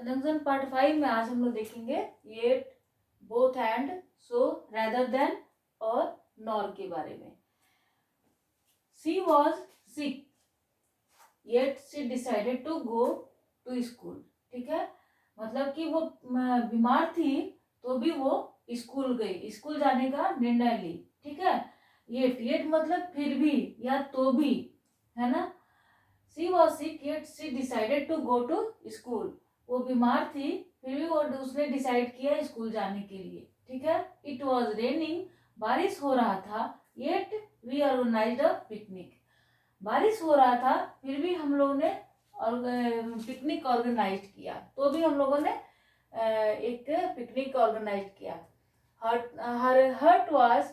Conjunction part 5 में आज हम लोग देखेंगे yet, both and, so, rather than और नॉर के बारे में। She was sick yet she decided to go to school. ठीक है, मतलब कि वो बीमार थी तो भी वो स्कूल गई, स्कूल जाने का निर्णय ली। ठीक है, येट, येट मतलब फिर भी या तो भी, है ना। She was sick yet she decided to go to school. वो बीमार थी फिर भी वो उसने डिसाइड किया स्कूल जाने के लिए। ठीक है, इट वॉज रेनिंग, बारिश हो रहा था, yet we organised a picnic. बारिश हो रहा था फिर भी हम लोगों ने पिकनिक ऑर्गेनाइज किया, तो भी हम लोगों ने एक पिकनिक ऑर्गेनाइज किया। Her heart was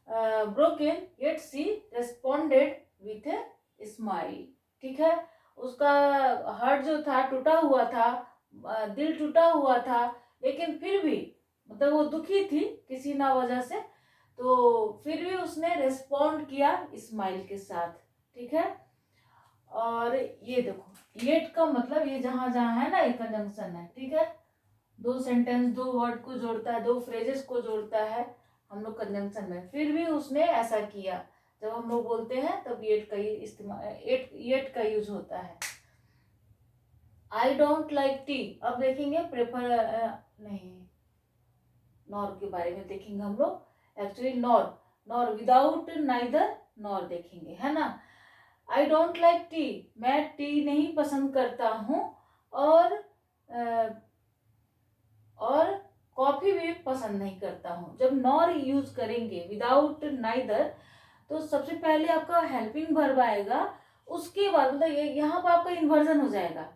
broken yet she responded with a smile. ठीक है, उसका हार्ट जो था टूटा हुआ था, दिल टूटा हुआ था, लेकिन फिर भी मतलब वो दुखी थी किसी ना वजह से, तो फिर भी उसने रेस्पॉन्ड किया स्माइल के साथ। ठीक है, और ये देखो येट का मतलब ये जहां जहां है ना, ये कंजंक्शन है। ठीक है, दो सेंटेंस, दो वर्ड को जोड़ता है, दो फ्रेजेस को जोड़ता है हम लोग कंजंक्शन में। फिर भी उसने ऐसा किया, जब हम लोग बोलते हैं तब येट का ही इस्तेमाल, येट का यूज होता है। आई डोंट लाइक टी, अब देखेंगे प्रेफर नहीं, नॉर के बारे में देखेंगे हम लोग। Actually nor, nor without neither nor देखेंगे, है ना। आई डोंट लाइक टी, मैं टी नहीं पसंद करता हूँ, और कॉफी भी पसंद नहीं करता हूँ। जब नॉर यूज करेंगे विदाउट नाइदर, तो सबसे पहले आपका हेल्पिंग वर्ब आएगा, उसके बाद मतलब यहाँ पर आपका इन्वर्जन हो जाएगा,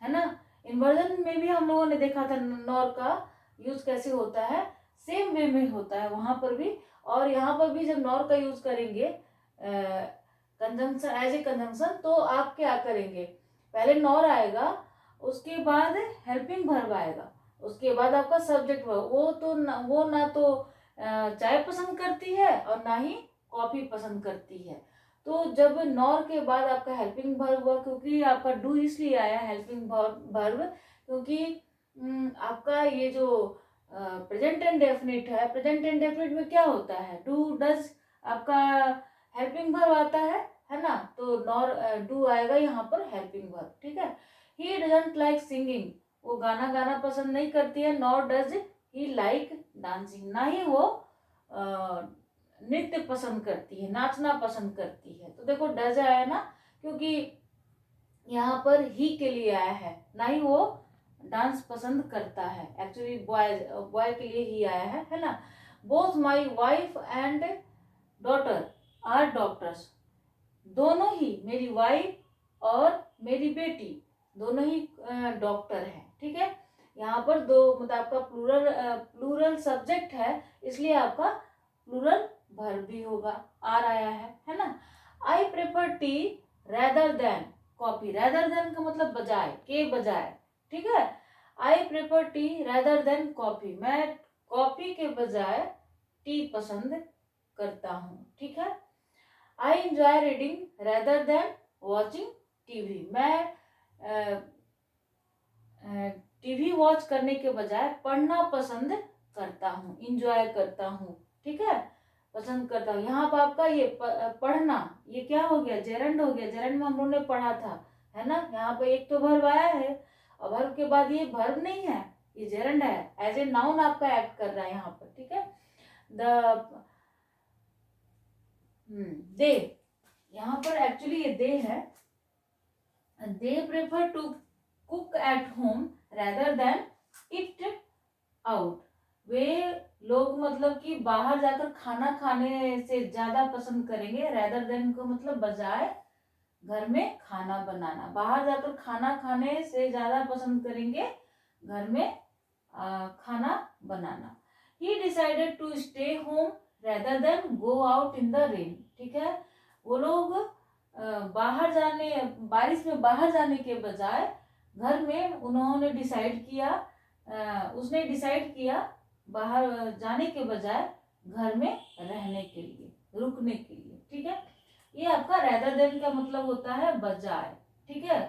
है ना। इन्वर्जन में भी हम लोगों ने देखा था नॉर का यूज कैसे होता है, सेम वे में होता है वहां पर भी। और यहाँ पर भी जब नॉर का यूज करेंगे कंजंक्शन, एज ए कंजंक्शन, तो आप क्या करेंगे, पहले नॉर आएगा, उसके बाद हेल्पिंग वर्ब आएगा, उसके बाद आपका सब्जेक्ट वर्ब। वो ना तो चाय पसंद करती है और ना ही कॉफी पसंद करती है। तो जब नॉर के बाद आपका हेल्पिंग वर्ब हुआ, क्योंकि आपका डू इसलिए आया हेल्पिंग वर्ब, क्योंकि आपका ये जो प्रेजेंट इंडेफिनिट है, प्रेजेंट इंडेफिनिट में क्या होता है, डू डज, आपका हेल्पिंग वर्ब आता है ना। तो नॉर डू आएगा यहाँ पर हेल्पिंग वर्ब। ठीक है, ही डजंट लाइक सिंगिंग, वो गाना गाना पसंद नहीं करती है। Nor does he like dancing, ना ही वो नृत्य पसंद करती है, नाचना पसंद करती है। तो देखो डज आया ना, क्योंकि यहाँ पर ही के लिए आया है, ना ही वो डांस पसंद करता है। एक्चुअली बॉय के लिए ही आया है ना। Both my wife and daughter are doctors, दोनों ही, मेरी वाइफ और मेरी बेटी दोनों ही डॉक्टर हैं। ठीक है, यहाँ पर दो मतलब आपका प्लूरल सब्जेक्ट है, इसलिए आपका प्लूरल वर्ब भी होगा, आर आया है ना। I prefer tea rather than coffee, rather than का मतलब बजाय, के बजाय। ठीक है, I prefer tea rather than coffee, मैं कॉफी के बजाय टी पसंद करता हूँ। ठीक है, I enjoy reading rather than watching TV, मैं टीवी वॉच करने के बजाय पढ़ना पसंद करता हूँ, इंजॉय करता हूँ। ठीक है, पसंद करता हूँ। यहाँ पर आपका ये पढ़ना, ये क्या हो गया, जेरंड हो गया। जेरंड में हम लोग ने पढ़ा था, है ना। यहाँ पे एक तो वर्ब आया है और वर्ब के बाद ये वर्ब नहीं है, ये जेरंड है, एज ए नाउन आपका एक्ट कर रहा है यहाँ पर। ठीक है, दे, यहाँ पर एक्चुअली ये दे है। They prefer to cook at home rather than eat out, वे लोग मतलब कि बाहर जाकर खाना खाने से ज्यादा पसंद करेंगे। रेदर देन को मतलब बजाय घर में खाना बनाना, बाहर जाकर खाना खाने से ज्यादा पसंद करेंगे घर में खाना बनाना। He decided to stay home rather than go out in the rain. ठीक है, वो लोग बाहर जाने, बारिश में बाहर जाने के बजाय घर में उन्होंने डिसाइड किया, उसने डिसाइड किया बाहर जाने के बजाय घर में रहने के लिए, रुकने के लिए। ठीक है, ये आपका रेदर देन का मतलब होता है बजाय। ठीक है,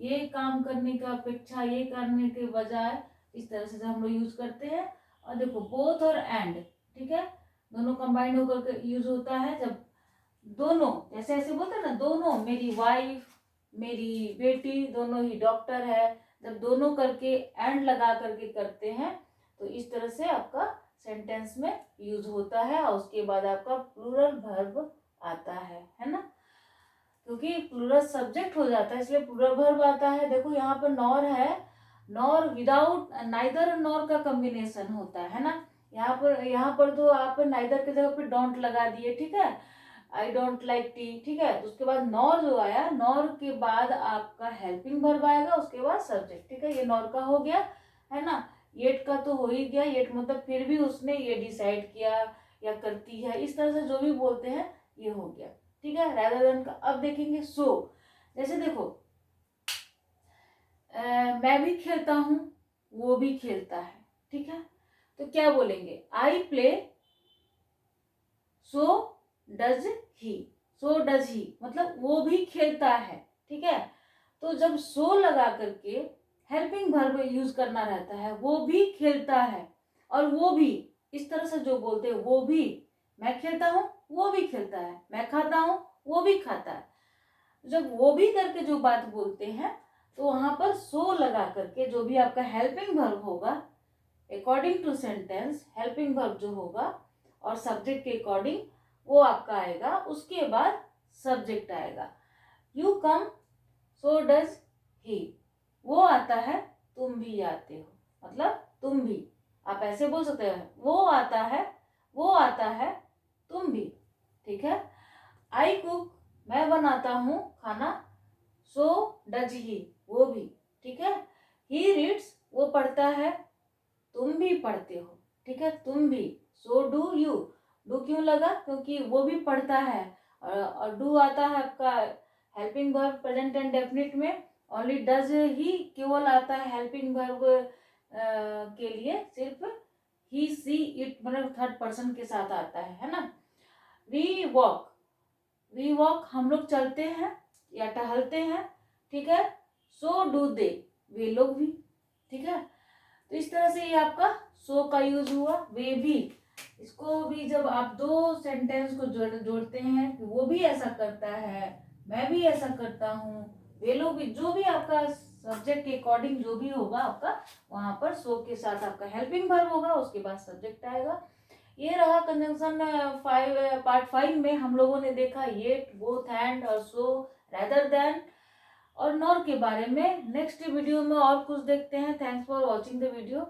ये काम करने का अपेक्षा, ये करने के बजाय, इस तरह से हम लोग यूज करते हैं। और देखो बोथ और एंड, ठीक है, दोनों कंबाइंड होकर के यूज होता है। जब दोनों, जैसे ऐसे बोलते हैं ना, दोनों, मेरी वाइफ, मेरी बेटी दोनों ही डॉक्टर है, जब दोनों करके एंड लगा करके करते हैं तो इस तरह से आपका सेंटेंस में यूज होता है। और उसके बाद आपका प्लूरल वर्ब आता है ना, क्योंकि प्लूरल सब्जेक्ट हो जाता है इसलिए प्लूरल वर्ब आता है। देखो यहाँ पर नॉर है, नॉर विदाउट, नाइदर नॉर का कॉम्बिनेशन होता है ना। यहाँ पर तो आप नाइदर की जगह पे डोंट लगा दिए, ठीक है, आई डोंट लाइक टी, ठीक है। तो उसके बाद नॉर जो आया, नॉर के बाद आपका हेल्पिंग वर्ब आएगा, उसके बाद सब्जेक्ट, ठीक है। ये नॉर का हो गया, है ना। येट का तो हो ही गया, येट मतलब फिर भी उसने ये डिसाइड किया या करती है, इस तरह से जो भी बोलते हैं ये हो गया, ठीक है। रैदर देन का अब देखेंगे सो। जैसे देखो मैं भी खेलता हूं, वो भी खेलता है, ठीक है। तो क्या बोलेंगे, I play, so does he, so does he मतलब वो भी खेलता है, ठीक है। तो जब सो लगा करके हेल्पिंग वर्ब यूज करना रहता है, वो भी खेलता है और वो भी, इस तरह से जो बोलते हैं वो भी, मैं खेलता हूँ वो भी खेलता है, मैं खाता हूँ वो भी खाता है, जब वो भी करके जो बात बोलते हैं तो वहां पर सो लगा करके जो भी आपका हेल्पिंग वर्ब होगा according to sentence, helping verb जो होगा और सब्जेक्ट के अकॉर्डिंग वो आपका आएगा। उसके बाद सब्जेक्ट आएगा। You come, so does he, वो आता है तुम भी आते हो, मतलब तुम भी, आप ऐसे बोल सकते हैं, वो आता है, वो आता है, तुम भी, ठीक है। आई कुक, मैं बनाता हूँ खाना, सो डज ही, वो भी, ठीक है। ही रीड्स, वो पढ़ता है, तुम भी पढ़ते हो, ठीक है, तुम भी। सो डू यू, डू क्यों लगा, क्योंकि वो भी पढ़ता है। और डू आता है आपका helping verb present and definite में। ओनली डज ही केवल आता है हेल्पिंग वर्ब के लिए, सिर्फ ही सी इट मतलब थर्ड पर्सन के साथ आता है ना। वी वॉक, वी वॉक हम लोग चलते हैं या टहलते हैं, ठीक है। सो डू दे, वे लोग भी, ठीक है। तो इस तरह से ये आपका सो का यूज हुआ। वे भी, इसको भी जब आप दो सेंटेंस को जोड़ते हैं कि वो भी ऐसा करता है, मैं भी ऐसा करता हूँ, वे लोग भी, जो भी आपका सब्जेक्ट के अकॉर्डिंग जो भी होगा आपका, वहां पर सो के साथ आपका हेल्पिंग वर्ब होगा, उसके बाद सब्जेक्ट आएगा। ये रहा कंजंक्शन 5, पार्ट 5 में हम लोगों ने देखा येट, बोथ एंड और सो, रेदर देन और नॉर के बारे में। नेक्स्ट वीडियो में और कुछ देखते हैं। Thanks for watching the video.